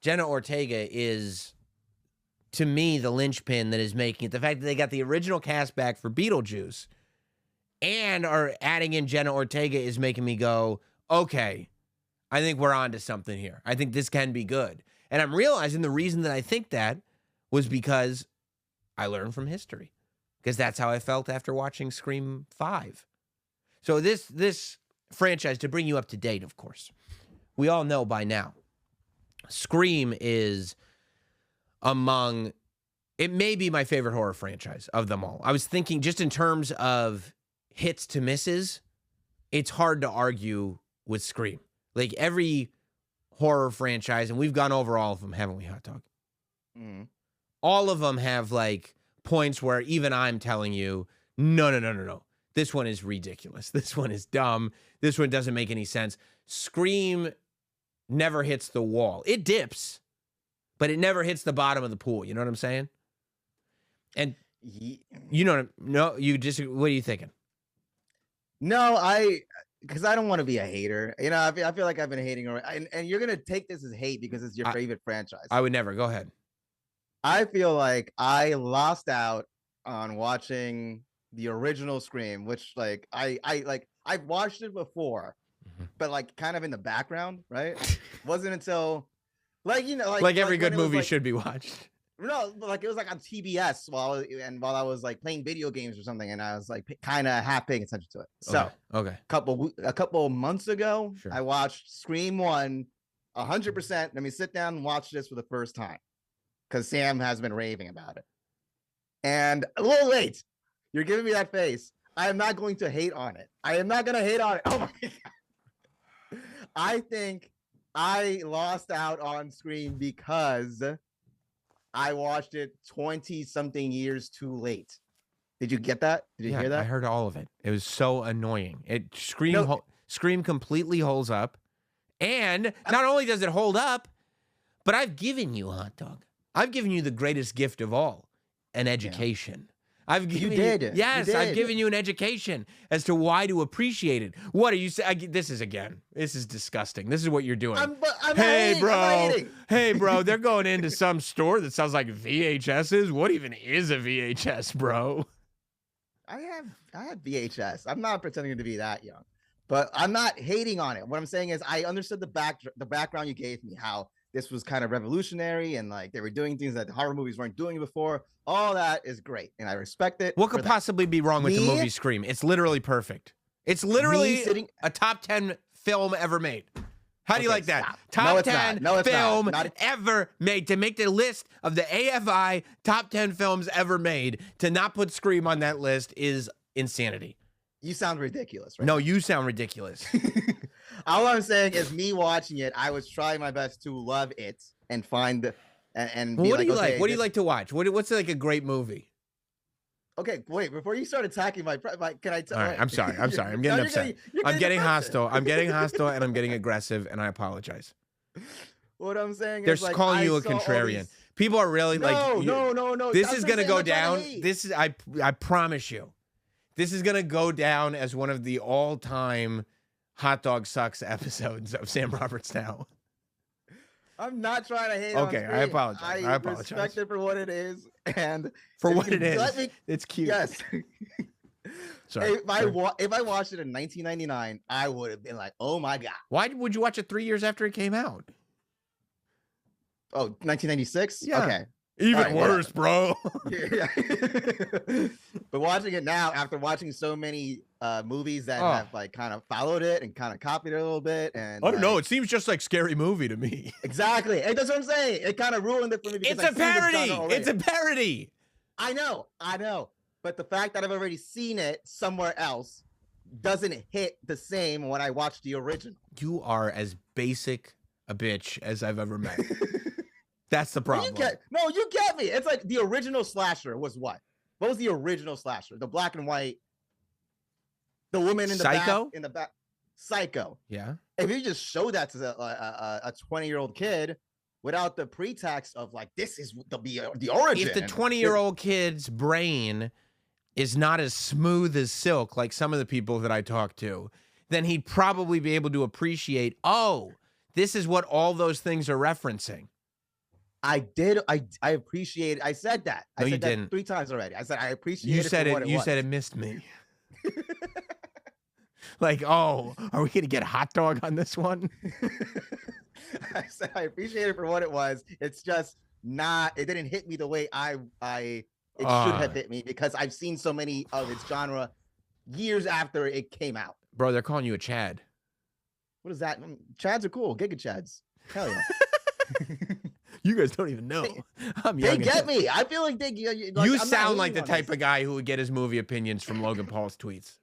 Jenna Ortega is, to me, the linchpin that is making it. The fact that they got the original cast back for Beetlejuice and are adding in Jenna Ortega is making me go, okay, I think we're on to something here. I think this can be good. And I'm realizing the reason that I think that was because I learned from history. Because that's how I felt after watching Scream 5. So this franchise, to bring you up to date, of course, we all know by now, Scream is among, it may be my favorite horror franchise of them all. I was thinking just in terms of hits to misses, it's hard to argue with Scream. Like every horror franchise, and we've gone over all of them, haven't we, Hot Dog? Mm-hmm. All of them have like points where even I'm telling you, no. This one is ridiculous. This one is dumb. This one doesn't make any sense. Scream never hits the wall. It dips, but it never hits the bottom of the pool. You know what I'm saying? And you know, no, you just, what are you thinking? No, because I don't want to be a hater. You know, I feel like I've been hating, and you're gonna take this as hate because it's your favorite franchise. I would never. Go ahead. I feel like I lost out on watching the original Scream, which like I've watched it before, but like kind of in the background, right? Wasn't until like every good movie should be watched. No, like it was like on TBS while I was like playing video games or something, and I was like kind of half paying attention to it. So okay, a couple of months ago, sure. I watched Scream 1 100%. Let me sit down and watch this for the first time because Sam has been raving about it. And a little late, you're giving me that face. I am not going to hate on it. I am not going to hate on it. Oh my God. I think I lost out on Scream because I watched it 20-something years too late. Did you get that? Did you hear that? I heard all of it. It was so annoying. Scream completely holds up. And not only does it hold up, but I've given you, Hot Dog, I've given you the greatest gift of all, an education. Yeah. I've given you I've given you an education as to why to appreciate it. What are you saying? This is disgusting. This is what you're doing. Hey, bro, they're going into some store that sounds like VHSs. What even is a VHS, bro? I had VHS. I'm not pretending to be that young, but I'm not hating on it. What I'm saying is I understood the background you gave me, how this was kind of revolutionary and like they were doing things that horror movies weren't doing before. All that is great, and I respect it. What could possibly be wrong with the movie Scream? It's literally perfect. It's literally a top 10 film ever made. How do you like that? Top 10 film ever made. To make the list of the AFI top 10 films ever made, to not put Scream on that list is insanity. You sound ridiculous, right? No, you sound ridiculous. All I'm saying is me watching it, I was trying my best to love it and find and be what do you like? What do you like to watch? What's like a great movie? Okay, wait, before you start attacking my can I tell? All right, I'm sorry. I'm getting upset. I'm getting hostile, and I'm getting aggressive, and I appromise. What I'm saying is like, calling you a contrarian. People are really no. This is gonna go down. I promise you. This is gonna go down as one of the all-time Hot Dog Sucks episodes of Sam Roberts Now. I'm not trying to hate. Okay, I apologize. I apologize. Respect it for what it is, and for what it is. It's cute. Yes. Sorry. If I watched it in 1999, I would have been like, "Oh my God!" Why would you watch it 3 years after it came out? Oh, 1996. Yeah. Okay. Even worse, bro. Yeah. But watching it now, after watching so many movies that have like kind of followed it and kind of copied it a little bit, and I don't know, it seems just like Scary Movie to me. Exactly, and that's what I'm saying. It kind of ruined it for me. It's a parody. It's a parody. I know, but the fact that I've already seen it somewhere else doesn't hit the same when I watch the original. You are as basic a bitch as I've ever met. That's the problem. You get me. It's like the original slasher was what? What was the original slasher? The black and white. The woman in the back. Psycho. Yeah. If you just show that to a 20-year-old kid without the pretext of like, this is the origin. If the 20-year-old kid's brain is not as smooth as silk, like some of the people that I talk to, then he'd probably be able to appreciate, oh, this is what all those things are referencing. I did. I appreciate. I said that. No, I you said that didn't. 3 times already. I said I appreciate You it said for what it. it You was. said it missed me. Like, oh, are we gonna get hot dog on this one? I said I appreciate it for what it was. It's just not. It didn't hit me the way it should have hit me because I've seen so many of its genre years after it came out. Bro, they're calling you a Chad. What is that? Chads are cool. Giga Chads. Hell yeah. You guys don't even know. I'm They young. get me. I feel like they. Like, You I'm not sound like hating the on type this. of guy who would get his movie opinions from Logan Paul's tweets.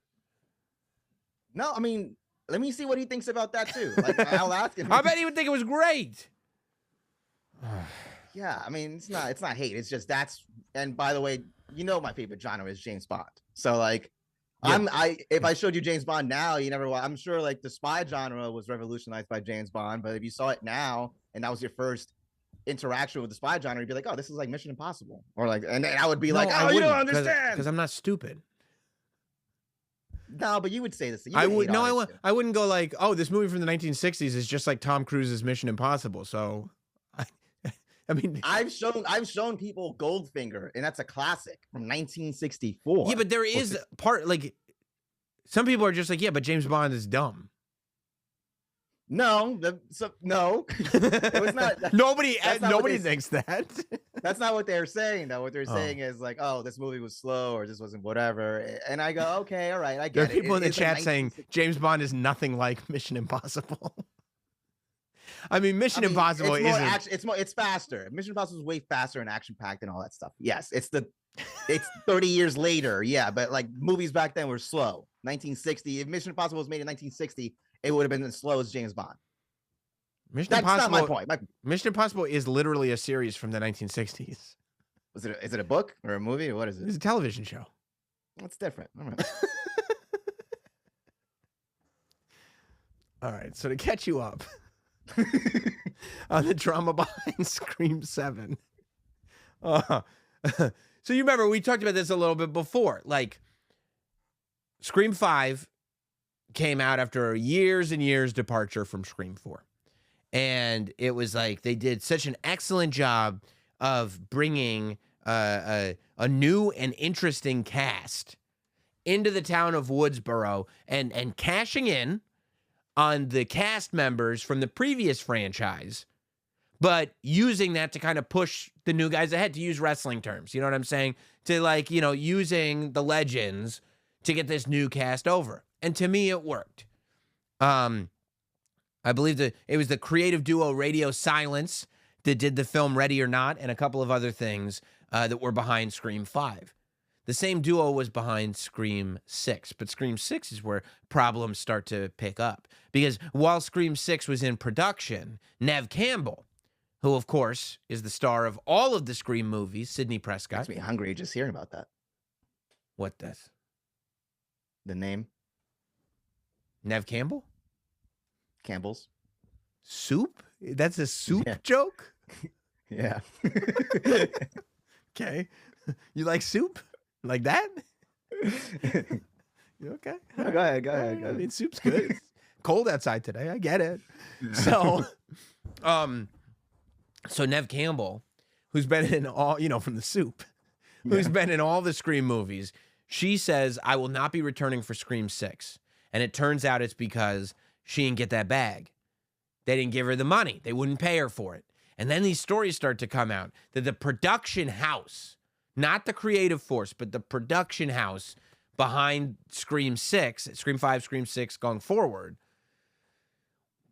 No, I mean, let me see what he thinks about that too. Like, I'll ask him. I bet he would think it was great. Yeah, I mean, it's not hate. It's just that's. And by the way, you know, my favorite genre is James Bond. So like, Yeah. if I showed you James Bond now, you never. I'm sure like the spy genre was revolutionized by James Bond, but if you saw it now and that was your first interaction with the spy genre, you'd be like, oh, this is like Mission Impossible, or like, and I would be like, oh, you don't understand because I'm not stupid. No, but you would say this. I would no, I wouldn't go like, oh, this movie from the 1960s is just like Tom Cruise's Mission Impossible. So, I mean, I've shown people Goldfinger, and that's a classic from 1964. Yeah, but there is part like some people are just like, yeah, but James Bond is dumb. No, no, it was not. Nobody not thinks that. That's not what they're saying, though. What they're saying is like, oh, this movie was slow, or this wasn't whatever. And I go, okay, all right, I get There are it. people in the chat saying James Bond is nothing like Mission Impossible. I mean, Impossible it's more isn't. action. It's faster. Mission Impossible is way faster and action packed and all that stuff. Yes, it's 30 years later. Yeah, but like movies back then were slow. 1960. If Mission Impossible was made in 1960, it would have been as slow as James Bond. That's not my point. Mission Impossible is literally a series from the 1960s. Is it a book or a movie or what is it? It's a television show. That's different. All right. All right. So to catch you up on the drama behind Scream 7. So you remember we talked about this a little bit before. Like Scream 5 came out after years and years departure from Scream 4. And it was like they did such an excellent job of bringing a new and interesting cast into the town of Woodsboro and cashing in on the cast members from the previous franchise, but using that to kind of push the new guys ahead, to use wrestling terms. You know what I'm saying? To like, you know, using the legends to get this new cast over. And to me, it worked. I believe that it was the creative duo Radio Silence that did the film Ready or Not and a couple of other things that were behind Scream 5. The same duo was behind Scream 6, but Scream 6 is where problems start to pick up. Because while Scream 6 was in production, Nev Campbell, who of course is the star of all of the Scream movies, Sidney Prescott. Makes me hungry just hearing about that. What does? The name? Nev Campbell? Campbell's. Soup? That's a soup joke? Yeah. Okay. You like soup? Like that? You okay? No, go ahead. I mean, soup's good. It's cold outside today. I get it. So, so Nev Campbell, who's been in all, you know, from the soup, who's been in all the Scream movies, she says, I will not be returning for Scream 6. And it turns out it's because she didn't get that bag. They didn't give her the money. They wouldn't pay her for it. And then these stories start to come out that the production house, not the creative force, but the production house behind Scream 6, Scream 5, Scream 6 going forward,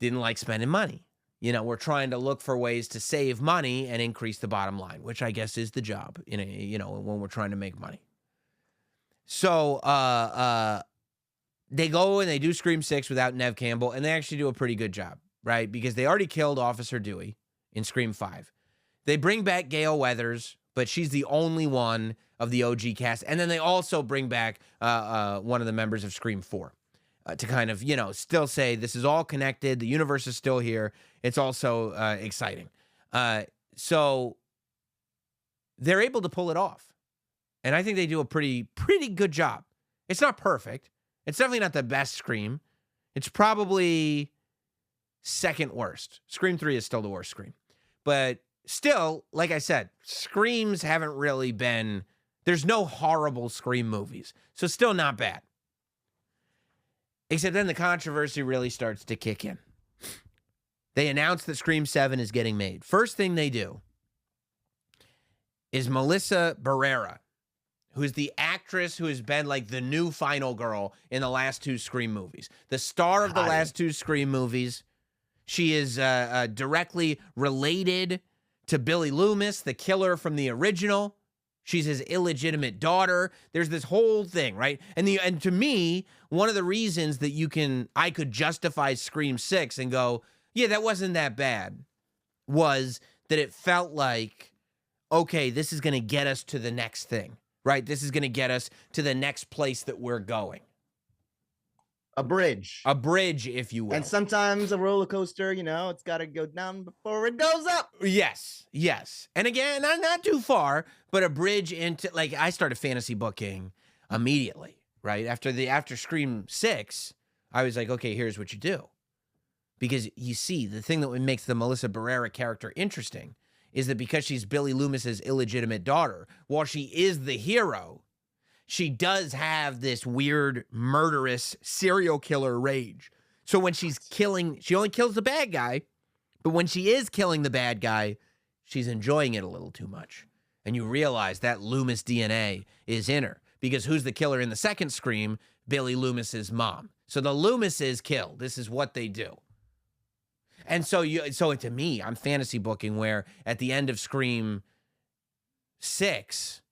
didn't like spending money. You know, we're trying to look for ways to save money and increase the bottom line, which I guess is the job, in a, you know, when we're trying to make money. So they go and they do Scream 6 without Nev Campbell, and they actually do a pretty good job, right? Because they already killed Officer Dewey in Scream 5. They bring back Gale Weathers, but she's the only one of the OG cast. And then they also bring back one of the members of Scream 4 to kind of, you know, still say this is all connected. The universe is still here. It's also exciting. So they're able to pull it off. And I think they do a pretty good job. It's not perfect. It's definitely not the best Scream. It's probably second worst. Scream 3 is still the worst Scream. But still, like I said, Screams haven't really been, there's no horrible Scream movies. So still not bad. Except then the controversy really starts to kick in. They announce that Scream 7 is getting made. First thing they do is Melissa Barrera, who's the actress who has been like the new final girl in the last 2 Scream movies. The star of the last 2 Scream movies. She is directly related to Billy Loomis, the killer from the original. She's his illegitimate daughter. There's this whole thing, right? And to me, one of the reasons that I could justify Scream 6 and go, yeah, that wasn't that bad, was that it felt like, okay, this is going to get us to the next thing, right? This is going to get us to the next place that we're going. A bridge. A bridge, if you will. And sometimes a roller coaster, it's got to go down before it goes up. Yes. And again, not too far, but a bridge into, like, I started fantasy booking immediately, right? After Scream 6, I was like, okay, here's what you do. Because you see, the thing that makes the Melissa Barrera character interesting is that because she's Billy Loomis's illegitimate daughter, while she is the hero, she does have this weird, murderous serial killer rage. So when she's killing, she only kills the bad guy, but when she is killing the bad guy, she's enjoying it a little too much. And you realize that Loomis DNA is in her. Because who's the killer in the second Scream? Billy Loomis's mom. So the Loomises kill. This is what they do. And so to me, I'm fantasy booking where at the end of Scream 6,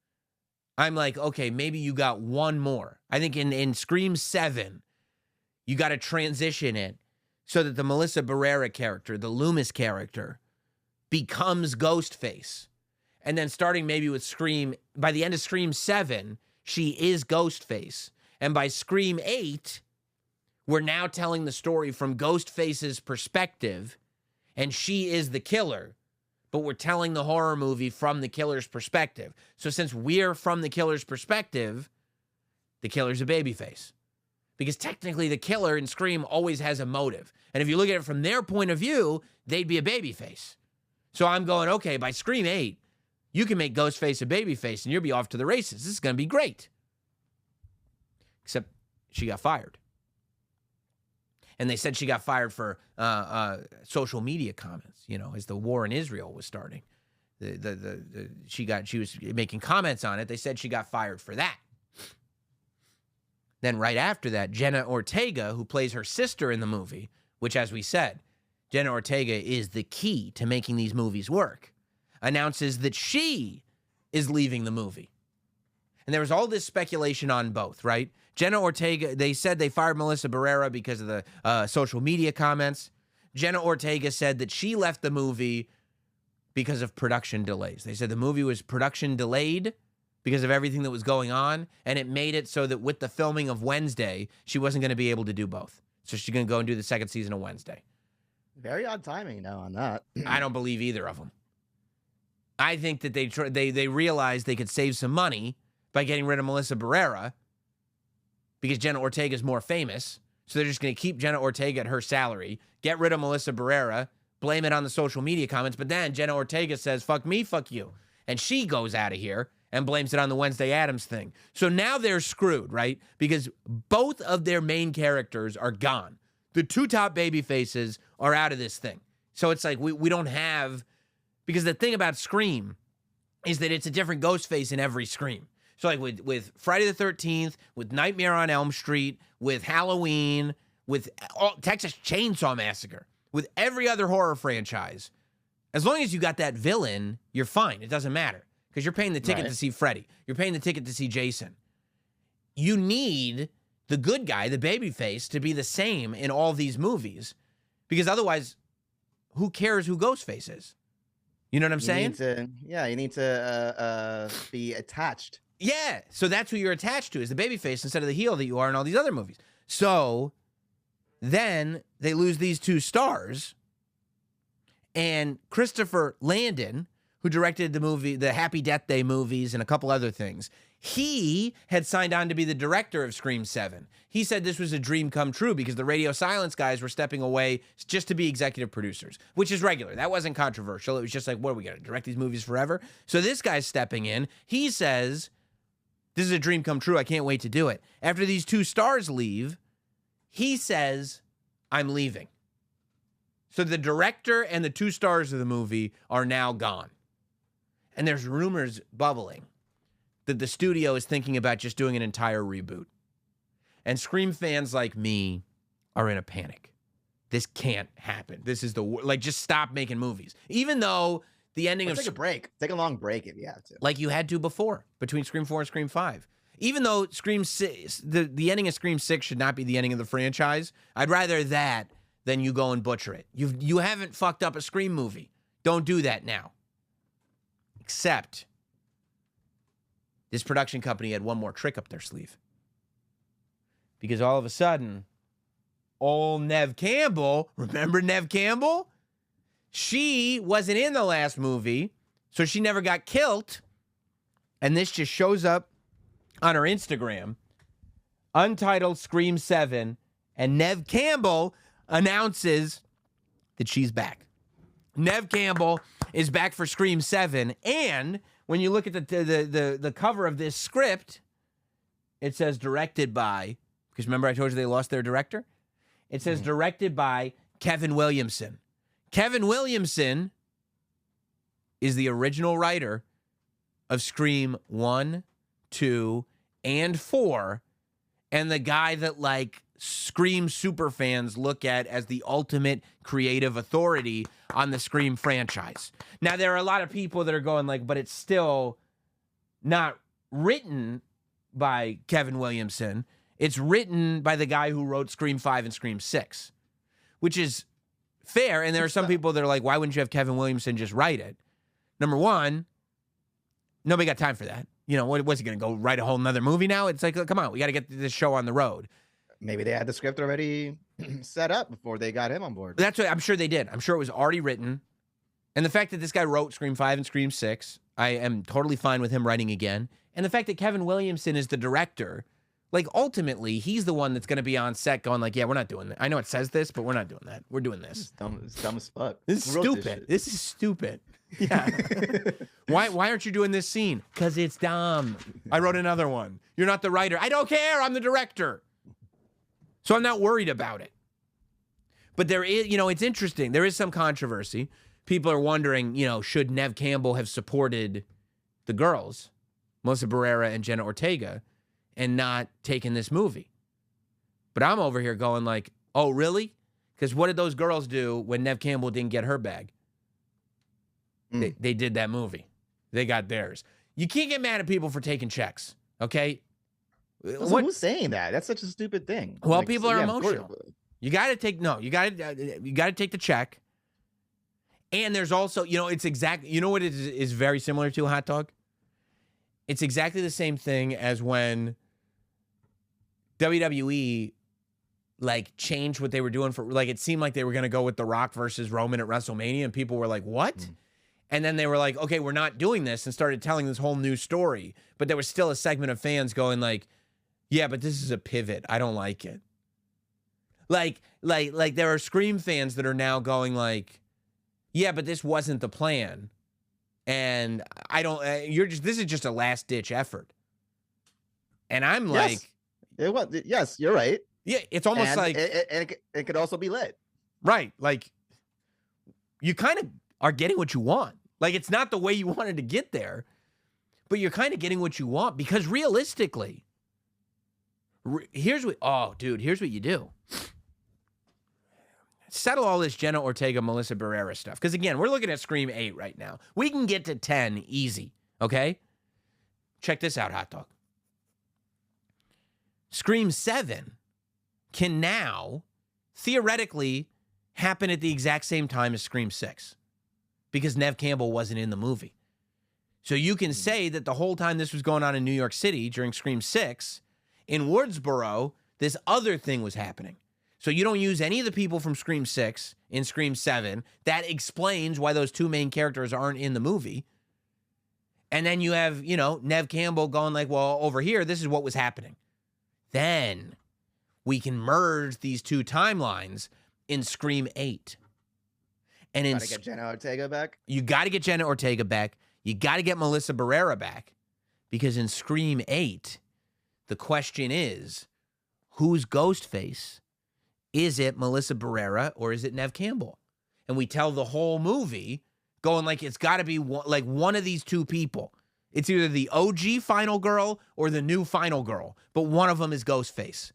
I'm like, okay, maybe you got one more. I think in Scream 7, you got to transition it so that the Melissa Barrera character, the Loomis character, becomes Ghostface. And then starting maybe with Scream, by the end of Scream 7, she is Ghostface. And by Scream 8, we're now telling the story from Ghostface's perspective, and she is the killer. But we're telling the horror movie from the killer's perspective. So since we're from the killer's perspective, the killer's a babyface. Because technically the killer in Scream always has a motive. And if you look at it from their point of view, they'd be a babyface. So I'm going, okay, by Scream 8, you can make Ghostface a babyface and you'll be off to the races. This is going to be great. Except she got fired. And they said she got fired for social media comments, as the war in Israel was starting. She was making comments on it. They said she got fired for that. Then right after that, Jenna Ortega, who plays her sister in the movie, which, as we said, Jenna Ortega is the key to making these movies work, announces that she is leaving the movie. And there was all this speculation on both, right? Jenna Ortega, they said they fired Melissa Barrera because of the social media comments. Jenna Ortega said that she left the movie because of production delays. They said the movie was production delayed because of everything that was going on, and it made it so that with the filming of Wednesday, she wasn't going to be able to do both. So she's going to go and do the second season of Wednesday. Very odd timing, on that. I don't believe either of them. I think that they realized they could save some money by getting rid of Melissa Barrera because Jenna Ortega is more famous. So they're just going to keep Jenna Ortega at her salary, get rid of Melissa Barrera, blame it on the social media comments. But then Jenna Ortega says, fuck me, fuck you. And she goes out of here and blames it on the Wednesday Addams thing. So now they're screwed, right? Because both of their main characters are gone. The two top baby faces are out of this thing. So it's like we don't have, because the thing about Scream is that it's a different Ghostface in every Scream. So like with Friday the 13th, with Nightmare on Elm Street, with Halloween, with Texas Chainsaw Massacre, with every other horror franchise, as long as you got that villain, you're fine. It doesn't matter because you're paying the ticket to see Freddy. You're paying the ticket to see Jason. You need the good guy, the babyface, to be the same in all these movies because otherwise, who cares who Ghostface is? You know what I'm saying? You need to be attached. Yeah, so that's who you're attached to is the babyface instead of the heel that you are in all these other movies. So then they lose these two stars, and Christopher Landon, who directed the movie, the Happy Death Day movies and a couple other things, He had signed on to be the director of Scream 7. He said this was a dream come true because the Radio Silence guys were stepping away just to be executive producers, which is regular. That wasn't controversial. It was just like, what are we going to direct these movies forever? So this guy's stepping in. He says, this is a dream come true. I can't wait to do it. After these 2 stars leave, he says, I'm leaving. So the director and the 2 stars of the movie are now gone. And there's rumors bubbling that the studio is thinking about just doing an entire reboot. And Scream fans like me are in a panic. This can't happen. This is just stop making movies. Even though the ending take a break. Take a long break if you have to. Like you had to before, between Scream 4 and Scream 5. Even though Scream 6, the ending of Scream 6 should not be the ending of the franchise, I'd rather that than you go and butcher it. You haven't fucked up a Scream movie. Don't do that now. Except this production company had one more trick up their sleeve. Because all of a sudden, old Nev Campbell, remember Nev Campbell? She wasn't in the last movie, so she never got killed. And this just shows up on her Instagram. Untitled Scream 7. And Nev Campbell announces that she's back. Nev Campbell is back for Scream 7. And when you look at the cover of this script, it says directed by, because remember I told you they lost their director? It says directed by Kevin Williamson. Kevin Williamson is the original writer of Scream 1, 2, and 4, and the guy that, like, Scream superfans look at as the ultimate creative authority on the Scream franchise. Now, there are a lot of people that are going like, but it's still not written by Kevin Williamson. It's written by the guy who wrote Scream 5 and Scream 6, which is fair. And there are some people that are like, why wouldn't you have Kevin Williamson just write it? Number one, nobody got time for that. You know, what's he going to go write a whole nother movie now? It's like, come on, we got to get this show on the road. Maybe they had the script already set up before they got him on board. That's what I'm sure they did. I'm sure it was already written. And the fact that this guy wrote Scream 5 and Scream 6, I am totally fine with him writing again. And the fact that Kevin Williamson is the director, like, ultimately, he's the one that's going to be on set going like, yeah, we're not doing that. I know it says this, but we're not doing that. We're doing this. It's dumb as fuck. This is stupid. This is stupid. Yeah. Why aren't you doing this scene? Because it's dumb. I wrote another one. You're not the writer. I don't care. I'm the director. So I'm not worried about it. But there is, you know, it's interesting. There is some controversy. People are wondering, you know, should Nev Campbell have supported the girls, Melissa Barrera and Jenna Ortega, and not taken this movie? But I'm over here going like, oh, really? Because what did those girls do when Nev Campbell didn't get her bag? They did that movie. They got theirs. You can't get mad at people for taking checks, okay? Who's saying that? That's such a stupid thing. Well, like, people are emotional. You got to take you got to take the check. And there's also, you know, it's exactly, you know what it is very similar to, Hot Dog? It's exactly the same thing as when WWE like changed what they were doing for, like, it seemed like they were going to go with The Rock versus Roman at WrestleMania, and people were like, what? And then they were like, okay, we're not doing this, and started telling this whole new story. But there was still a segment of fans going like, yeah, but this is a pivot. I don't like it. Like there are Scream fans that are now going like, yeah, but this wasn't the plan. And I don't, this is just a last ditch effort. And I'm like, yes, you're right. Yeah, it's almost like it could also be lit. Right. Like, you kind of are getting what you want. Like, it's not the way you wanted to get there, but you're kind of getting what you want, because realistically, here's what you do. Settle all this Jenna Ortega, Melissa Barrera stuff. Because again, we're looking at Scream 8 right now. We can get to 10 easy, okay? Check this out, Hot Dog. Scream 7 can now theoretically happen at the exact same time as Scream 6, because Nev Campbell wasn't in the movie. So you can say that the whole time this was going on in New York City during Scream 6, in Woodsboro, this other thing was happening. So you don't use any of the people from Scream 6 in Scream 7. That explains why those two main characters aren't in the movie. And then you have, Nev Campbell going like, well, over here, this is what was happening. Then we can merge these two timelines in Scream 8. And Gotta get Jenna Ortega back. You got to get Jenna Ortega back. You got to get Melissa Barrera back. Because in Scream 8, the question is, who's Ghostface? Is it Melissa Barrera or is it Nev Campbell? And we tell the whole movie going like it's got to be one of these two people. It's either the OG final girl or the new final girl, but one of them is Ghostface.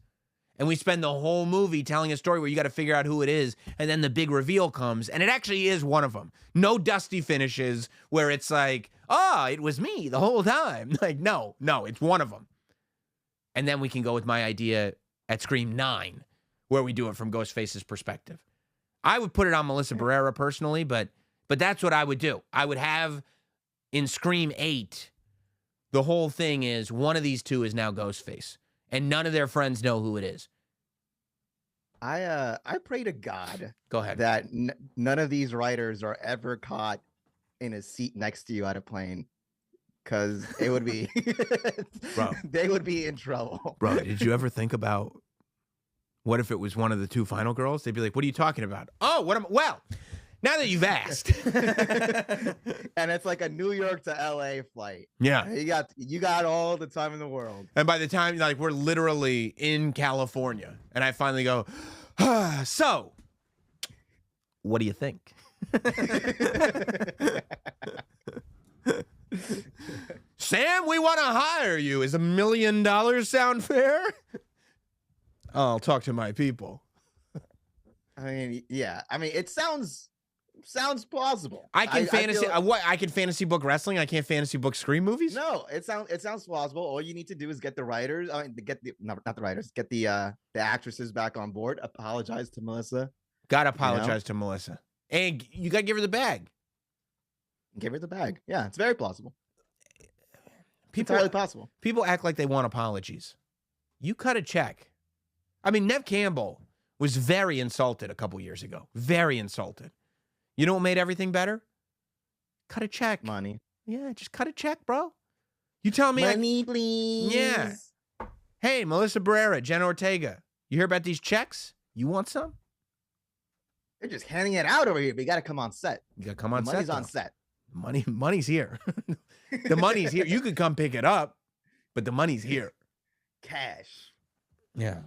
And we spend the whole movie telling a story where you got to figure out who it is, and then the big reveal comes, and it actually is one of them. No dusty finishes where it's like, oh, it was me the whole time. Like, no, it's one of them. And then we can go with my idea at Scream 9, where we do it from Ghostface's perspective. I would put it on Melissa Barrera personally, but that's what I would do. I would have in Scream 8, the whole thing is one of these two is now Ghostface, and none of their friends know who it is. I pray to God Go ahead. that none of these writers are ever caught in a seat next to you at a plane, because it would be, Bro. they would be in trouble. Bro, did you ever think about what if it was one of the two final girls? They'd be like, what are you talking about? Oh, well, now that you've asked. And it's like a New York to LA flight. Yeah. You got all the time in the world. And by the time, like, we're literally in California, and I finally go, so, what do you think? Sam, we want to hire you. Is $1 million sound fair? I'll talk to my people. I mean, yeah. I mean, it sounds plausible. I can fantasy book wrestling. I can't fantasy book Scream movies. No, it sounds plausible. All you need to do is get the writers. Not the writers. Get the actresses back on board. Apologize to Melissa. Gotta apologize to Melissa, and you gotta give her the bag. Give her the bag. Yeah, it's very plausible. People, entirely possible. People act like they want apologies. You cut a check. I mean, Nev Campbell was very insulted a couple years ago. Very insulted. You know what made everything better? Cut a check. Money. Yeah, just cut a check, bro. You tell me. Money, please. Yeah. Hey, Melissa Barrera, Jenna Ortega. You hear about these checks? You want some? They're just handing it out over here, but you got to come on set. You got to come on set. Money's on set. Money's here. The money's here. You could come pick it up, but the money's here. Cash. Yeah.